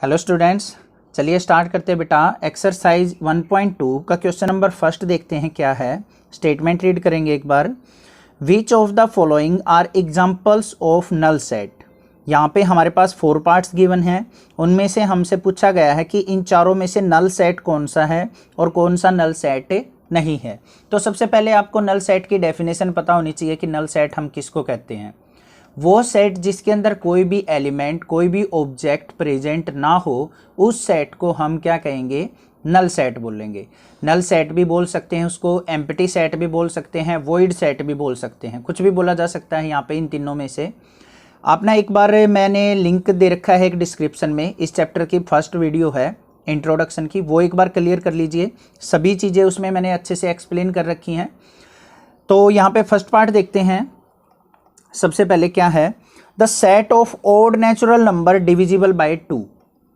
Hello students, चलिए start करते हैं बेटा। एक्सरसाइज 1.2 का क्वेश्चन नंबर फर्स्ट देखते हैं क्या है। स्टेटमेंट रीड करेंगे एक बार। Which of the following are examples of null set. यहाँ पे हमारे पास 4 पार्ट्स गिवन हैं, उनमें से हमसे पूछा गया है कि इन चारों में से नल सेट कौन सा है और कौन सा नल सेट नहीं है। तो सबसे पहले आपको नल सेट की डेफिनेशन पता होनी चाहिए कि नल सेट हम किसको कहते हैं। वो सेट जिसके अंदर कोई भी एलिमेंट, कोई भी ऑब्जेक्ट प्रेजेंट ना हो, उस सेट को हम क्या कहेंगे, नल सेट बोलेंगे। नल सेट भी बोल सकते हैं उसको, एम्प्टी सेट भी बोल सकते हैं, वॉइड सेट भी बोल सकते हैं, कुछ भी बोला जा सकता है यहाँ पे इन तीनों में से। आप ना एक बार मैंने लिंक दे रखा है एक डिस्क्रिप्शन में, इस चैप्टर की फर्स्ट वीडियो है इंट्रोडक्शन की, वो एक बार क्लियर कर लीजिए। सभी चीज़ें उसमें मैंने अच्छे से एक्सप्लेन कर रखी हैं। तो यहाँ पे फर्स्ट पार्ट देखते हैं। सबसे पहले क्या है, the set of odd natural number divisible by 2।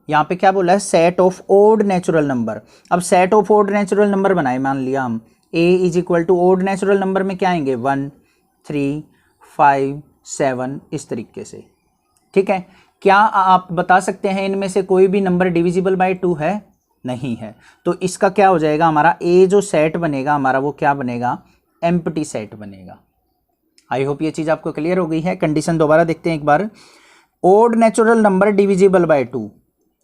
यहाँ पे क्या बोला है, set of odd natural number. अब set of odd natural number बनाए, मान लिया हम a is equal to odd natural number में क्या आएंगे 1, 3, 5, 7 इस तरीके से। ठीक है, क्या आप बता सकते हैं इनमें से कोई भी नंबर डिविजिबल बाय 2 है? नहीं है। तो इसका क्या हो जाएगा, हमारा a जो सेट बनेगा हमारा वो क्या बनेगा, एम्प्टी सेट बनेगा। आई होप ये चीज़ आपको क्लियर हो गई है। कंडीशन दोबारा देखते हैं एक बार। Odd natural number divisible by 2।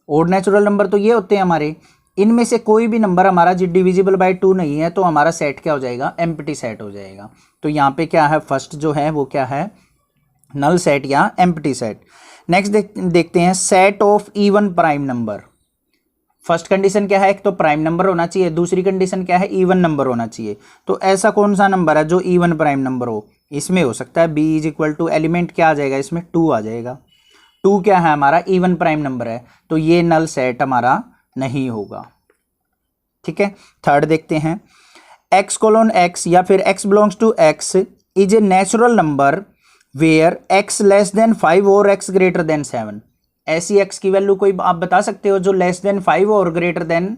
Odd natural number तो ये होते हैं हमारे, इनमें से कोई भी नंबर हमारा जो डिविजिबल बाय 2 नहीं है तो हमारा सेट क्या हो जाएगा, एम्प्टी सेट हो जाएगा। तो यहाँ पे क्या है, फर्स्ट जो है वो क्या है, नल सेट या एम्प्टी सेट। नेक्स्ट देखते हैं set of even prime number. First condition क्या है, एक तो प्राइम नंबर होना चाहिए, दूसरी कंडीशन क्या है, इवन नंबर होना चाहिए। तो ऐसा कौन सा नंबर है जो इवन प्राइम नंबर हो? इसमें हो सकता है b is equal to element क्या आ जाएगा, इसमें 2 आ जाएगा। 2 क्या है हमारा, इवन प्राइम नंबर है, तो ये नल सेट हमारा नहीं होगा। ठीक है, थर्ड देखते हैं। x:x या फिर x belongs to x is a natural number where x less than 5 और x ग्रेटर देन 7। ऐसी x की वैल्यू कोई आप बता सकते हो जो लेस देन 5 और ग्रेटर देन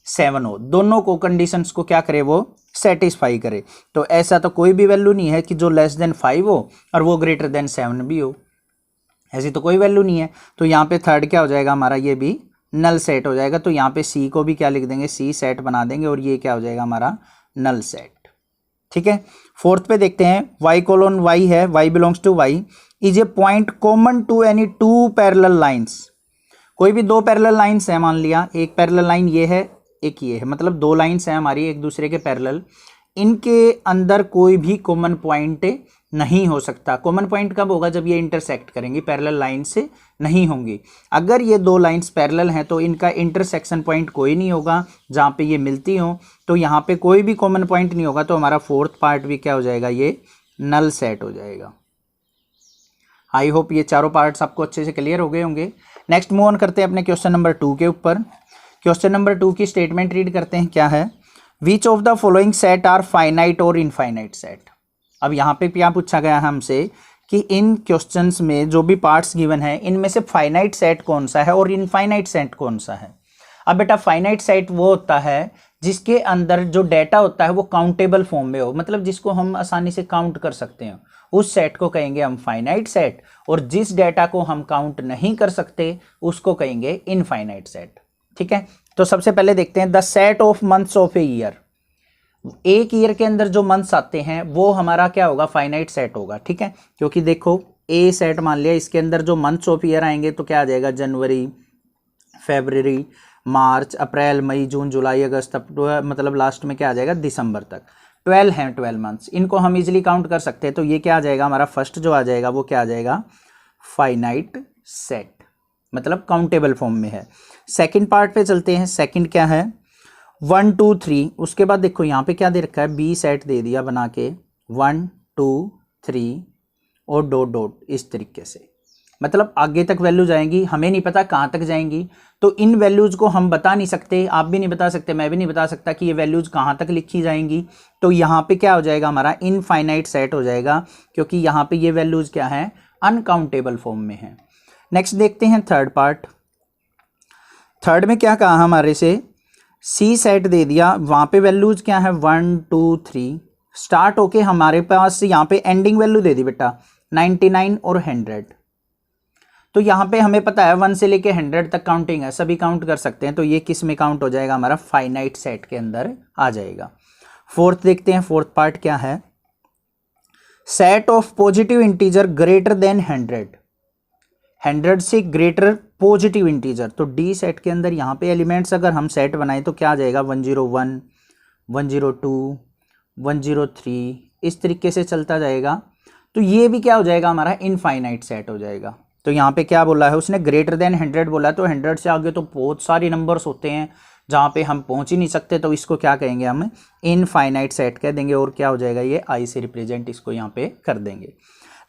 7 हो, दोनों को कंडीशंस को क्या करे, वो सेटिस्फाई करे। तो ऐसा तो कोई भी वैल्यू नहीं है कि जो लेस देन 5 हो और वो ग्रेटर देन 7 भी हो, ऐसी तो कोई वैल्यू नहीं है। तो यहाँ पे थर्ड क्या हो जाएगा हमारा, ये भी नल सेट हो जाएगा। तो यहाँ पे सी को भी क्या लिख देंगे, सी सेट बना देंगे और ये क्या हो जाएगा हमारा नल सेट। ठीक है, फोर्थ पे देखते हैं। y:y है, y belongs to y is a point common to any 2 parallel lines. कोई भी 2 पैरेलल लाइन्स है, मान लिया एक पैरेलल लाइन ये है, एक ये है, मतलब 2 लाइन्स हैं हमारी एक दूसरे के पैरेलल। इनके अंदर कोई भी कॉमन पॉइंट नहीं हो सकता। कॉमन पॉइंट कब होगा, जब ये इंटरसेक्ट करेंगी, पैरेलल लाइन से नहीं होंगी। अगर ये 2 लाइन्स पैरेलल हैं तो इनका इंटरसेक्शन पॉइंट कोई नहीं होगा जहाँ पे ये मिलती हो, तो यहाँ पे कोई भी कॉमन पॉइंट नहीं होगा। तो हमारा फोर्थ पार्ट भी क्या हो जाएगा, ये नल सेट हो जाएगा। आई होप ये चारों पार्ट्स आपको अच्छे से क्लियर हो गए होंगे। नेक्स्ट मूव ऑन करते हैं अपने क्वेश्चन नंबर 2 के ऊपर। क्वेश्चन नंबर 2 की स्टेटमेंट रीड करते हैं क्या है। Which of the following set are finite और इनफाइनाइट सेट। अब यहाँ पे क्या पूछा गया है हमसे कि इन क्वेश्चंस में जो भी पार्ट्स गिवन है इनमें से फाइनाइट सेट कौन सा है और इनफाइनाइट सेट कौन सा है। अब बेटा फाइनाइट सेट वो होता है जिसके अंदर जो डेटा होता है वो काउंटेबल फॉर्म में हो, मतलब जिसको हम आसानी से काउंट कर सकते हैं, उस सेट को कहेंगे हम फाइनाइट सेट। और जिस डेटा को हम काउंट नहीं कर सकते उसको कहेंगे इनफाइनाइट सेट। ठीक है, तो सबसे पहले देखते हैं the set of months of a year. एक ईयर के अंदर जो मंथ्स आते हैं वो हमारा क्या होगा, फाइनाइट सेट होगा। ठीक है, क्योंकि देखो ए सेट मान लिया, इसके अंदर जो मंथ्स ऑफ ईयर आएंगे तो क्या आ जाएगा, जनवरी, फरवरी, मार्च, अप्रैल, मई, जून, जुलाई, अगस्त, मतलब लास्ट में क्या आ जाएगा, दिसंबर तक। 12 हैं 12 मंथ्स, इनको हम इजीली काउंट कर सकते हैं। तो ये क्या आ जाएगा हमारा फर्स्ट जो आ जाएगा वो क्या आ जाएगा, फाइनाइट सेट, मतलब काउंटेबल फॉर्म में है। सेकंड पार्ट पे चलते हैं। सेकंड क्या है, 1, 2, 3। उसके बाद देखो यहाँ पे क्या दे रखा है, बी सेट दे दिया बना के 1, 2, 3 और डॉट डॉट इस तरीके से, मतलब आगे तक वैल्यू जाएंगी, हमें नहीं पता कहाँ तक जाएंगी। तो इन वैल्यूज़ को हम बता नहीं सकते, आप भी नहीं बता सकते, मैं भी नहीं बता सकता कि ये वैल्यूज़ कहाँ तक लिखी जाएंगी। तो यहाँ पे क्या हो जाएगा हमारा इनफाइनाइट सेट हो जाएगा, क्योंकि यहाँ पे ये वैल्यूज़ क्या है, अनकाउंटेबल फॉर्म में है। नेक्स्ट देखते हैं थर्ड पार्ट। थर्ड में क्या कहा हमारे से, सी सेट दे दिया, वहाँ पे वैल्यूज़ क्या है 1, 2, 3 स्टार्ट होके हमारे पास यहाँ पे एंडिंग वैल्यू दे दी बेटा 99 और 100। तो यहाँ पे हमें पता है 1 से लेके 100 तक काउंटिंग है, सभी काउंट कर सकते हैं, तो ये किस में काउंट हो जाएगा, हमारा फाइनाइट सेट के अंदर आ जाएगा। फोर्थ देखते हैं, फोर्थ पार्ट क्या है, set of positive integer greater than 100 से ग्रेटर पॉजिटिव इंटीजर। तो डी सेट के अंदर यहाँ पे एलिमेंट्स अगर हम सेट बनाए तो क्या आ जाएगा, 101, 102, 103, इस तरीके से चलता जाएगा। तो ये भी क्या हो जाएगा, हमारा इनफाइनाइट सेट हो जाएगा। तो यहाँ पे क्या बोला है उसने, ग्रेटर देन 100 बोला, तो 100 से आगे तो बहुत सारे नंबर्स होते हैं जहाँ पे हम पहुँच ही नहीं सकते, तो इसको क्या कहेंगे, हम इनफाइनाइट सेट कह देंगे। और क्या हो जाएगा, ये आई से रिप्रेजेंट इसको यहाँ पे कर देंगे।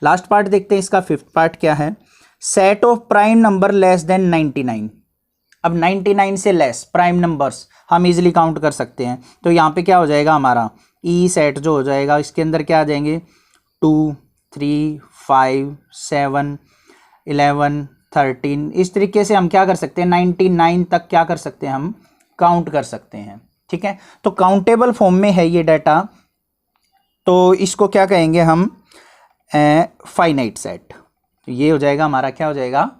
लास्ट पार्ट देखते हैं इसका, फिफ्थ पार्ट क्या है, set of prime number less than 99। अब 99 से लेस प्राइम नंबर्स हम इजीली काउंट कर सकते हैं, तो यहाँ पे क्या हो जाएगा, हमारा ई सेट जो हो जाएगा, इसके अंदर क्या आ जाएंगे, 2, 3, 5, 7, 11, 13, इस तरीके से हम क्या कर सकते हैं, 99 तक क्या कर सकते हैं, हम काउंट कर सकते हैं। ठीक है, तो काउंटेबल फॉर्म में है ये डाटा, तो इसको क्या कहेंगे हम, फाइनाइट सेट। तो ये हो जाएगा हमारा, क्या हो जाएगा,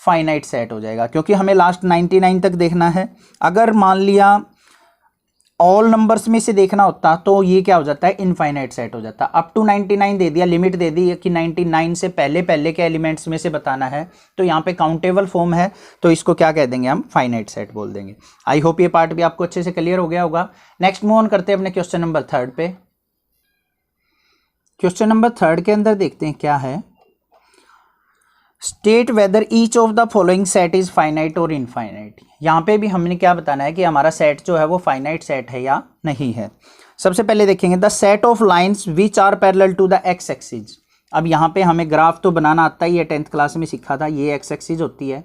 फाइनाइट सेट हो जाएगा, क्योंकि हमें लास्ट 99 तक देखना है। अगर मान लिया ऑल नंबर्स में से देखना होता तो ये क्या हो जाता है, इनफाइनाइट सेट हो जाता। अप टू 99 दे दिया, लिमिट दे दी कि 99 से पहले पहले के एलिमेंट्स में से बताना है, तो यहाँ पे काउंटेबल फॉर्म है, तो इसको क्या कह देंगे, हम फाइनाइट सेट बोल देंगे। आई होप ये पार्ट भी आपको अच्छे से क्लियर हो गया होगा। नेक्स्ट मूव ऑन करते हैं अपने क्वेश्चन नंबर 3 पे। क्वेश्चन नंबर 3 के अंदर देखते हैं क्या है, state whether each of the following set is finite और इनफाइनाइट। यहाँ पे भी हमने क्या बताना है कि हमारा सेट जो है वो फाइनाइट सेट है या नहीं है। सबसे पहले देखेंगे the set of lines which are parallel to the x axis. अब यहाँ पे हमें ग्राफ तो बनाना आता ही है, 10th क्लास में सीखा था, ये एक्स एक्सिस होती है।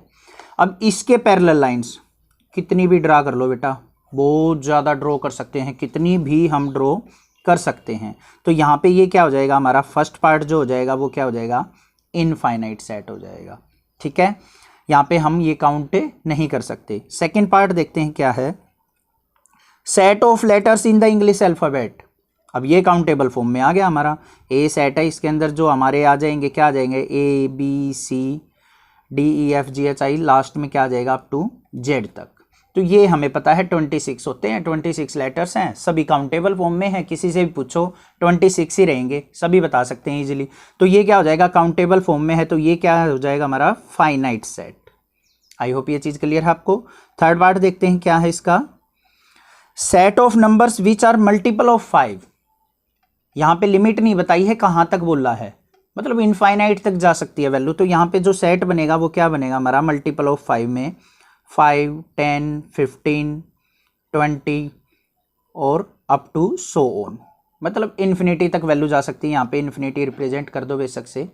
अब इसके पैरेलल लाइंस कितनी भी ड्रा कर लो बेटा, बहुत ज़्यादा ड्रॉ कर सकते हैं, कितनी भी हम ड्रॉ कर सकते हैं। तो यहाँ पे ये क्या हो जाएगा, हमारा फर्स्ट पार्ट जो हो जाएगा वो क्या हो जाएगा, इनफाइनाइट सेट हो जाएगा। ठीक है, यहाँ पे हम ये काउंट नहीं कर सकते। सेकंड पार्ट देखते हैं क्या है, set of letters in the English alphabet. अब ये काउंटेबल फॉर्म में आ गया हमारा, ए सेट है, इसके अंदर जो हमारे आ जाएंगे, क्या आ जाएंगे, A B C D E F G H I, last में क्या आ जाएगा, अप टू जेड तक। तो ये हमें पता है 26 होते हैं, 26 लेटर्स हैं, सभी काउंटेबल फॉर्म में है, किसी से भी पूछो 26 ही रहेंगे, सभी बता सकते हैं इजीली। तो ये क्या हो जाएगा, काउंटेबल फॉर्म में है, तो ये क्या हो जाएगा, हमारा फाइनाइट सेट। आई होप ये चीज़ क्लियर है आपको। थर्ड पार्ट देखते हैं क्या है इसका, set of numbers which are multiple of 5। यहाँ पे लिमिट नहीं बताई है, कहाँ तक बोल रहा है, मतलब इनफाइनाइट तक जा सकती है वैल्यू। तो यहाँ पे जो सेट बनेगा वो क्या बनेगा, हमारा मल्टीपल ऑफ 5 में 5, 10, 15, 20 और अप टू सो ऑन, मतलब इन्फिनिटी तक वैल्यू जा सकती है। यहाँ पे इन्फिनिटी रिप्रेजेंट कर दो बेशक से,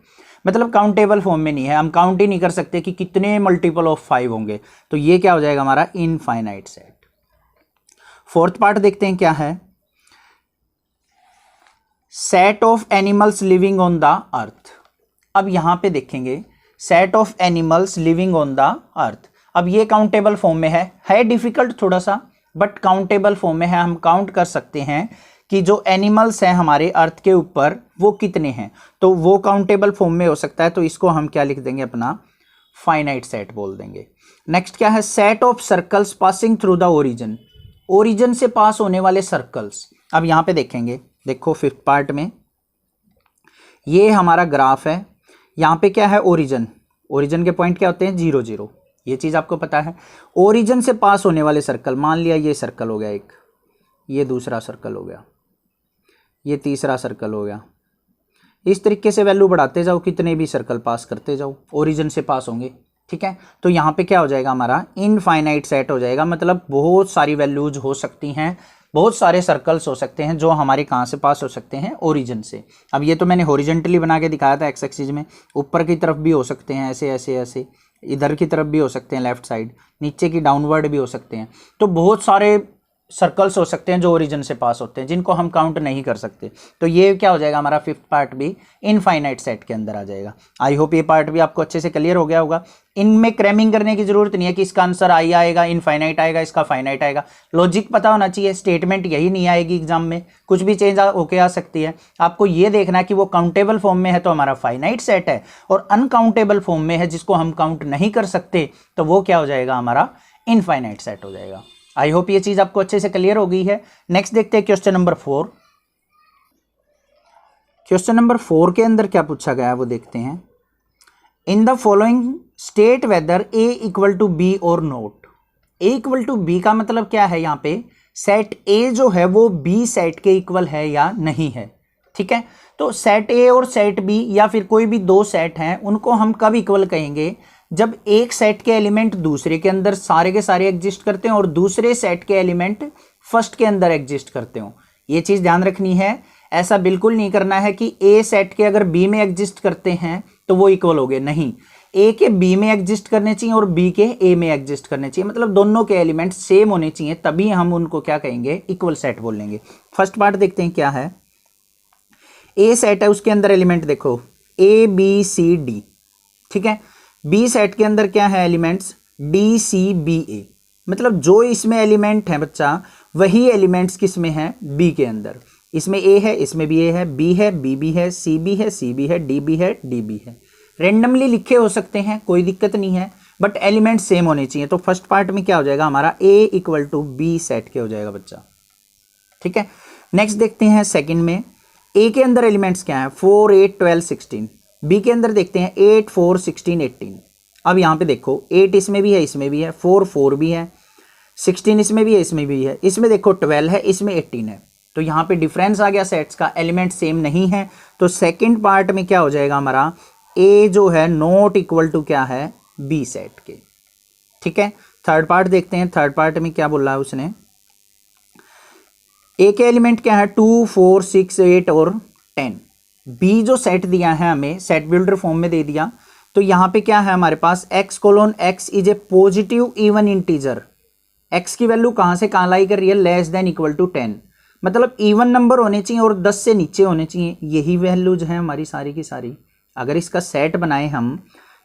मतलब काउंटेबल फॉर्म में नहीं है, हम काउंट ही नहीं कर सकते कि कितने मल्टीपल ऑफ 5 होंगे। तो ये क्या हो जाएगा, हमारा इनफाइनाइट सेट। फोर्थ पार्ट देखते हैं क्या है, set of animals living on the earth. अब यहाँ पे देखेंगे set of animals living on the earth. अब ये काउंटेबल फॉर्म में है डिफिकल्ट थोड़ा सा, बट काउंटेबल फॉर्म में है, हम काउंट कर सकते हैं कि जो एनिमल्स हैं हमारे अर्थ के ऊपर वो कितने हैं, तो वो काउंटेबल फॉर्म में हो सकता है। तो इसको हम क्या लिख देंगे, अपना फाइनाइट सेट बोल देंगे। नेक्स्ट क्या है, set of circles passing through the origin. Origin से पास होने वाले सर्कल्स। अब यहाँ पे देखेंगे, देखो फिफ्थ पार्ट में ये हमारा ग्राफ है, यहाँ पे क्या है, ओरिजिन। ओरिजिन के पॉइंट क्या होते हैं, 0 0, ये चीज़ आपको पता है। ओरिजिन से पास होने वाले सर्कल, मान लिया ये सर्कल हो गया एक, ये दूसरा सर्कल हो गया, ये तीसरा सर्कल हो गया। इस तरीके से वैल्यू बढ़ाते जाओ, कितने भी सर्कल पास करते जाओ, ओरिजिन से पास होंगे। ठीक है, तो यहाँ पे क्या हो जाएगा, हमारा इनफाइनाइट सेट हो जाएगा, मतलब बहुत सारी वैल्यूज हो सकती हैं, बहुत सारे सर्कल्स हो सकते हैं जो हमारे कहाँ से पास हो सकते हैं, ओरिजिन से। अब ये तो मैंने हॉरिजॉन्टली बना के दिखाया था एक्स एक्सिस में, ऊपर की तरफ भी हो सकते हैं ऐसे ऐसे ऐसे, इधर की तरफ भी हो सकते हैं लेफ्ट साइड, नीचे की डाउनवर्ड भी हो सकते हैं। तो बहुत सारे सर्कल्स हो सकते हैं जो ओरिजिन से पास होते हैं, जिनको हम काउंट नहीं कर सकते। तो ये क्या हो जाएगा हमारा फिफ्थ पार्ट भी इनफाइनाइट सेट के अंदर आ जाएगा। आई होप ये पार्ट भी आपको अच्छे से क्लियर हो गया होगा। इनमें क्रैमिंग करने की जरूरत नहीं है कि इसका आंसर आई आएगा, इनफाइनाइट आएगा, इसका फाइनाइट आएगा। लॉजिक पता होना चाहिए, स्टेटमेंट यही नहीं आएगी एग्जाम में, कुछ भी चेंज होके आ सकती है। आपको ये देखना है कि वो काउंटेबल फॉर्म में है तो हमारा फाइनाइट सेट है, और अनकाउंटेबल फॉर्म में है जिसको हम काउंट नहीं कर सकते तो वो क्या हो जाएगा हमारा इनफाइनाइट सेट हो जाएगा। आई होप ये चीज आपको अच्छे से क्लियर हो गई है। नेक्स्ट देखते हैं क्वेश्चन नंबर 4। क्वेश्चन नंबर 4 के अंदर क्या पूछा गया है वो देखते हैं। In the following state whether A equal to B और not. A equal to B का मतलब क्या है, यहाँ पे सेट ए जो है वो बी सेट के इक्वल है या नहीं है। ठीक है, तो सेट ए और सेट बी या फिर कोई भी दो सेट हैं उनको हम कब इक्वल कहेंगे, जब एक सेट के एलिमेंट दूसरे के अंदर सारे के सारे एग्जिस्ट करते हैं और दूसरे सेट के एलिमेंट फर्स्ट के अंदर एग्जिस्ट करते हो। ये चीज ध्यान रखनी है। ऐसा बिल्कुल नहीं करना है कि ए सेट के अगर बी में एग्जिस्ट करते हैं तो वो इक्वल हो गए, नहीं। ए के बी में एग्जिस्ट करने चाहिए और बी के ए में एग्जिस्ट करने चाहिए, मतलब दोनों के एलिमेंट सेम होने चाहिए, तभी हम उनको क्या कहेंगे इक्वल सेट बोलेंगे। फर्स्ट पार्ट देखते हैं क्या है। ए सेट है, उसके अंदर एलिमेंट देखो ए बी सी डी। ठीक है, बी सेट के अंदर क्या है एलिमेंट्स डी सी बी ए, मतलब जो इसमें एलिमेंट है बच्चा वही एलिमेंट्स किस में है बी के अंदर। इसमें ए है, इसमें भी ए है, बी है, बी भी है, सी भी है, सी भी है, डी भी है, डी भी है। रेंडमली लिखे हो सकते हैं, कोई दिक्कत नहीं है, बट एलिमेंट सेम होने चाहिए। तो फर्स्ट पार्ट में क्या हो जाएगा हमारा ए इक्वल टू बी सेट के हो जाएगा बच्चा। ठीक है, नेक्स्ट देखते हैं सेकंड में। ए के अंदर एलिमेंट्स क्या है 4 8 12 16। बी के अंदर देखते हैं 8 4 16 18। अब यहाँ पे देखो 8 इसमें भी है, इसमें भी है, 4 4 भी है, 16 इसमें भी है, इसमें भी है, इसमें देखो 12 है, इसमें 18 है। तो यहाँ पे डिफरेंस आ गया सेट्स का, एलिमेंट सेम नहीं है। तो सेकंड पार्ट में क्या हो जाएगा हमारा ए जो है नॉट इक्वल टू क्या है बी सेट के। ठीक है, थर्ड पार्ट देखते हैं। थर्ड पार्ट में क्या बोला है उसने, ए के एलिमेंट क्या है 2 4 6 8 और 10। बी जो सेट दिया है हमें सेट बिल्डर फॉर्म में दे दिया, तो यहाँ पे क्या है हमारे पास x colon x is a positive even integer. x की वैल्यू कहाँ से कहाँ लाई कर रही है, लेस देन इक्वल टू 10, मतलब इवन नंबर होने चाहिए और 10 से नीचे होने चाहिए। यही वैल्यूज हैं हमारी सारी की सारी। अगर इसका सेट बनाए हम,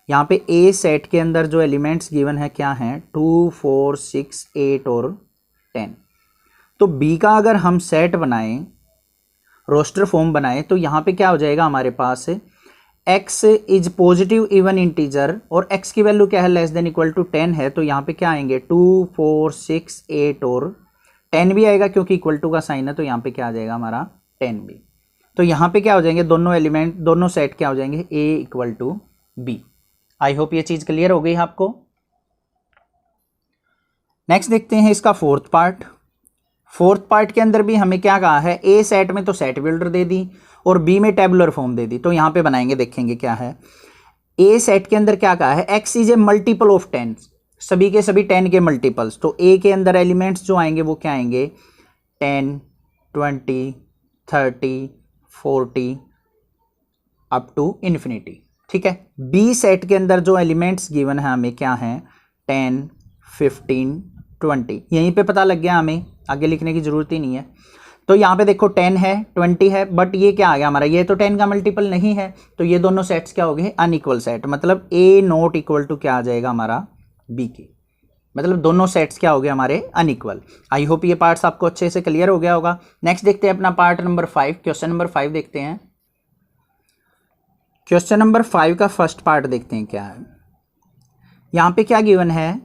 यहाँ पे ए सेट के अंदर जो एलिमेंट्स गिवन है क्या हैं 2 4 6 8 और 10। तो बी का अगर हम सेट बनाएं, रोस्टर फॉर्म बनाए, तो यहाँ पे क्या हो जाएगा हमारे पास x is positive even integer और x की वैल्यू क्या है लेस देन इक्वल टू 10 है। तो यहाँ पे क्या आएंगे 2 4 6 8 और 10 भी आएगा, क्योंकि इक्वल टू का साइन है तो यहाँ पे क्या आ जाएगा हमारा 10 भी। तो यहाँ पे क्या हो जाएंगे दोनों एलिमेंट, दोनों सेट क्या हो जाएंगे a equal to B. I hope ये चीज क्लियर हो गई आपको। नेक्स्ट देखते हैं इसका फोर्थ पार्ट। फोर्थ पार्ट के अंदर भी हमें क्या कहा है, ए सेट में तो सेट बिल्डर दे दी और बी में टेबुलर फॉर्म दे दी। तो यहाँ पे बनाएंगे, देखेंगे क्या है। ए सेट के अंदर क्या कहा है x is A multiple of 10, सभी के सभी 10 के मल्टीपल्स। तो ए के अंदर एलिमेंट्स जो आएंगे वो क्या आएंगे 10 20 30 40 अप टू इन्फिनिटी। ठीक है, बी सेट के अंदर जो एलिमेंट्स गिवन है हमें क्या है 10 15 20। यहीं पे पता लग गया हमें, आगे लिखने की जरूरत ही नहीं है। तो यहाँ पे देखो 10 है 20 है, बट ये क्या आ गया हमारा, ये तो 10 का मल्टीपल नहीं है। तो ये दोनों सेट्स क्या हो गए अनइक्वल सेट, मतलब ए नॉट इक्वल टू क्या आ जाएगा हमारा बी के, मतलब दोनों सेट्स क्या हो गए हमारे अनइक्वल। आई होप ये पार्ट्स आपको अच्छे से क्लियर हो गया होगा। नेक्स्ट देखते हैं अपना पार्ट नंबर 5, क्वेश्चन नंबर 5 देखते हैं। क्वेश्चन नंबर 5 का फर्स्ट पार्ट देखते हैं क्या है। यहाँ पे क्या गिवन है,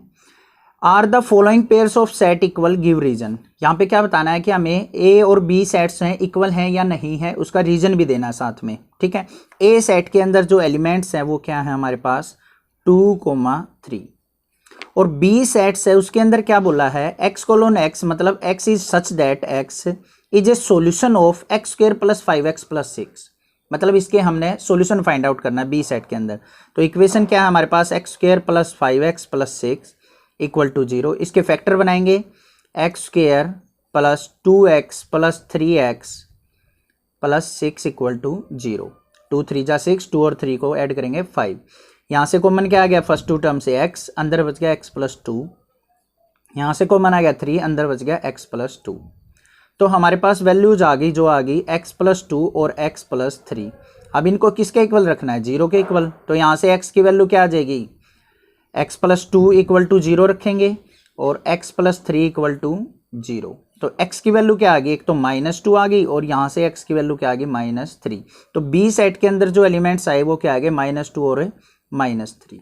are the following pairs of set equal give reason. यहाँ पे क्या बताना है कि हमें ए और बी सेट्स हैं इक्वल हैं या नहीं है, उसका रीजन भी देना है साथ में। ठीक है, ए सेट के अंदर जो एलिमेंट्स हैं वो क्या है हमारे पास 2 3, और बी सेट्स है उसके अंदर क्या बोला है x कोलोन x, मतलब x is such that x is a solution of x square plus 5x plus 6, मतलब इसके हमने सॉल्यूशन फाइंड आउट करना है बी सेट के अंदर। तो इक्वेशन क्या है हमारे पास x square plus 5x plus 6 equal to 0। इसके फैक्टर बनाएंगे x square plus 2x plus 3x plus 6 equal to 0। 2 3 जा 6, 2 और 3 को ऐड करेंगे 5। यहाँ से कॉमन क्या आ गया फर्स्ट टू टर्म से x, अंदर बच गया x प्लस 2 यहाँ से कॉमन आ गया 3, अंदर बच गया x+2। तो हमारे पास वैल्यूज आ गई, जो आ गई x+2 और x+3। अब इनको किसके इक्वल रखना है, 0 के इक्वल। तो यहाँ से x की वैल्यू क्या आ जाएगी, x+2 = 0 रखेंगे और x+3 = 0। तो x की वैल्यू क्या आ गई, एक तो -2 आ गई और यहाँ से x की वैल्यू क्या आ गई, -3। तो B सेट के अंदर जो एलिमेंट्स आए वो क्या आ गए, -2 और -3।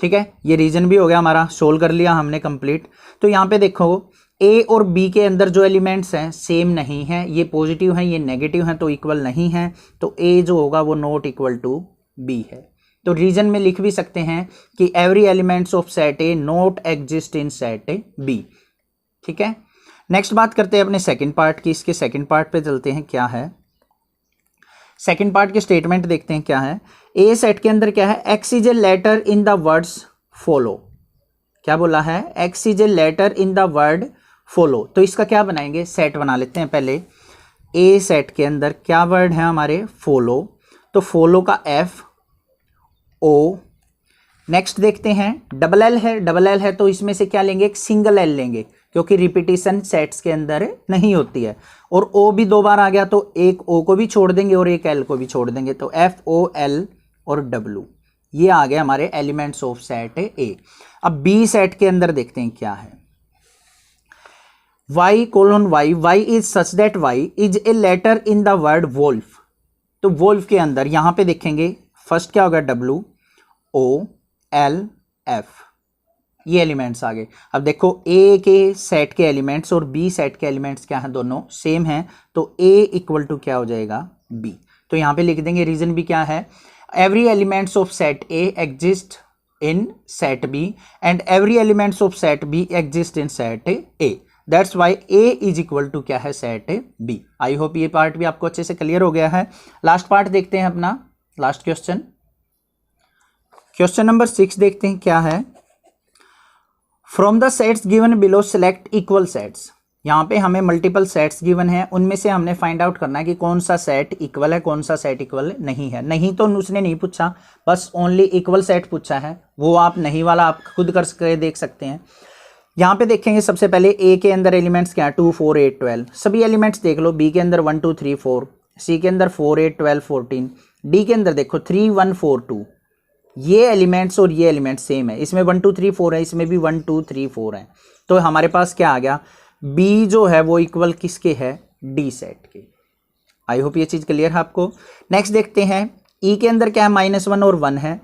ठीक है, ये रीजन भी हो गया हमारा, सोल्व कर लिया हमने कंप्लीट। तो यहाँ पे देखो A और B के अंदर जो एलिमेंट्स हैं सेम नहीं है, ये पॉजिटिव हैं ये नेगेटिव हैं, तो इक्वल नहीं है। तो A जो होगा वो नॉट इक्वल टू B है। तो रीजन में लिख भी सकते हैं कि every elements of set A not exist in set B। ठीक है, नेक्स्ट बात करते हैं अपने सेकंड पार्ट की। इसके सेकंड पार्ट पे चलते हैं, क्या है सेकंड पार्ट के स्टेटमेंट देखते हैं क्या है। ए सेट के अंदर क्या है, x is a letter in the words follow. क्या बोला है, x is a letter in the word follow. तो इसका क्या बनाएंगे, सेट बना लेते हैं पहले। ए सेट के अंदर क्या वर्ड है हमारे, फॉलो। तो फॉलो का F O। नेक्स्ट देखते हैं डबल एल है, तो इसमें से क्या लेंगे, एक सिंगल एल लेंगे, क्योंकि रिपीटिशन सेट्स के अंदर नहीं होती है। और O भी 2 बार आ गया, तो एक O को भी छोड़ देंगे और एक L को भी छोड़ देंगे। तो FOL और W, ये आ गए हमारे एलिमेंट्स ऑफ सेट A। अब B सेट के अंदर देखते हैं क्या है, y is such that y is a letter in the word wolf. तो वोल्फ के अंदर यहां पे देखेंगे फर्स्ट क्या होगा, WOLF, ये एलिमेंट्स आ गए। अब देखो A के सेट के एलिमेंट्स और B सेट के एलिमेंट्स क्या हैं, दोनों सेम हैं। तो A इक्वल टू क्या हो जाएगा, B। तो यहां पे लिख देंगे, रीजन भी क्या है, every elements of set A exist in set B and every elements of set B exist in set A। That's why A is equal to क्या है, सेट B। आई होप ये पार्ट भी आपको अच्छे से क्लियर हो गया है। लास्ट पार्ट देखते हैं अपना, लास्ट क्वेश्चन, क्वेश्चन नंबर 6 देखते हैं क्या है। From the sets given below select equal sets. यहाँ पे हमें मल्टीपल सेट्स गिवन है, उनमें से हमने फाइंड आउट करना है कि कौन सा सेट इक्वल है, कौन सा सेट इक्वल नहीं है। नहीं तो उसने नहीं पूछा, बस ओनली इक्वल सेट पूछा है, वो आप नहीं वाला आप खुद कर देख सकते हैं। यहाँ पे देखेंगे सबसे पहले A के अंदर एलिमेंट्स क्या है, 2 4 8 12, सभी एलिमेंट्स देख लो। B के अंदर 1 2 3 4, C के अंदर 4 8 12 14, D के अंदर देखो 3 1 4 2। ये एलिमेंट्स और ये एलिमेंट्स सेम है, इसमें 1 2 3 4 है, इसमें भी 1 2 3 4 है। तो हमारे पास क्या आ गया, B जो है वो इक्वल किसके है, D सेट के। आई होप ये चीज क्लियर है आपको। नेक्स्ट देखते हैं, E के अंदर क्या है, -1 और 1 है,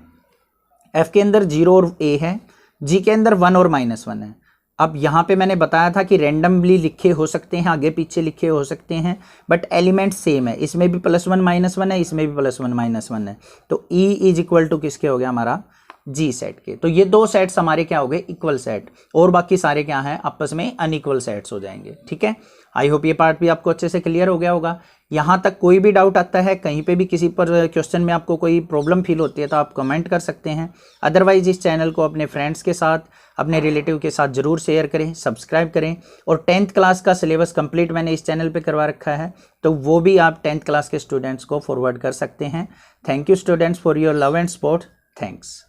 F के अंदर 0 और A है, G के अंदर 1 और -1 है। अब यहाँ पे मैंने बताया था कि रैंडमली लिखे हो सकते हैं, आगे पीछे लिखे हो सकते हैं, बट एलिमेंट सेम है, इसमें भी +1 -1 है, इसमें भी +1 -1 है। तो E इज इक्वल टू किसके हो गया, हमारा G सेट के। तो ये 2 सेट्स हमारे क्या हो गए, इक्वल सेट, और बाकी सारे क्या हैं, आपस में अनइक्वल सेट्स हो जाएंगे। ठीक है, आई होप ये पार्ट भी आपको अच्छे से क्लियर हो गया होगा। यहाँ तक कोई भी डाउट आता है, कहीं पे भी किसी पर क्वेश्चन में आपको कोई प्रॉब्लम फील होती है तो आप कमेंट कर सकते हैं। अदरवाइज इस चैनल को अपने फ्रेंड्स के साथ, अपने रिलेटिव के साथ जरूर शेयर करें, सब्सक्राइब करें। और 10th क्लास का सिलेबस कंप्लीट मैंने इस चैनल पे करवा रखा है, तो वो भी आप 10th क्लास के स्टूडेंट्स को फॉरवर्ड कर सकते हैं। Thank you students for your love and support. Thanks.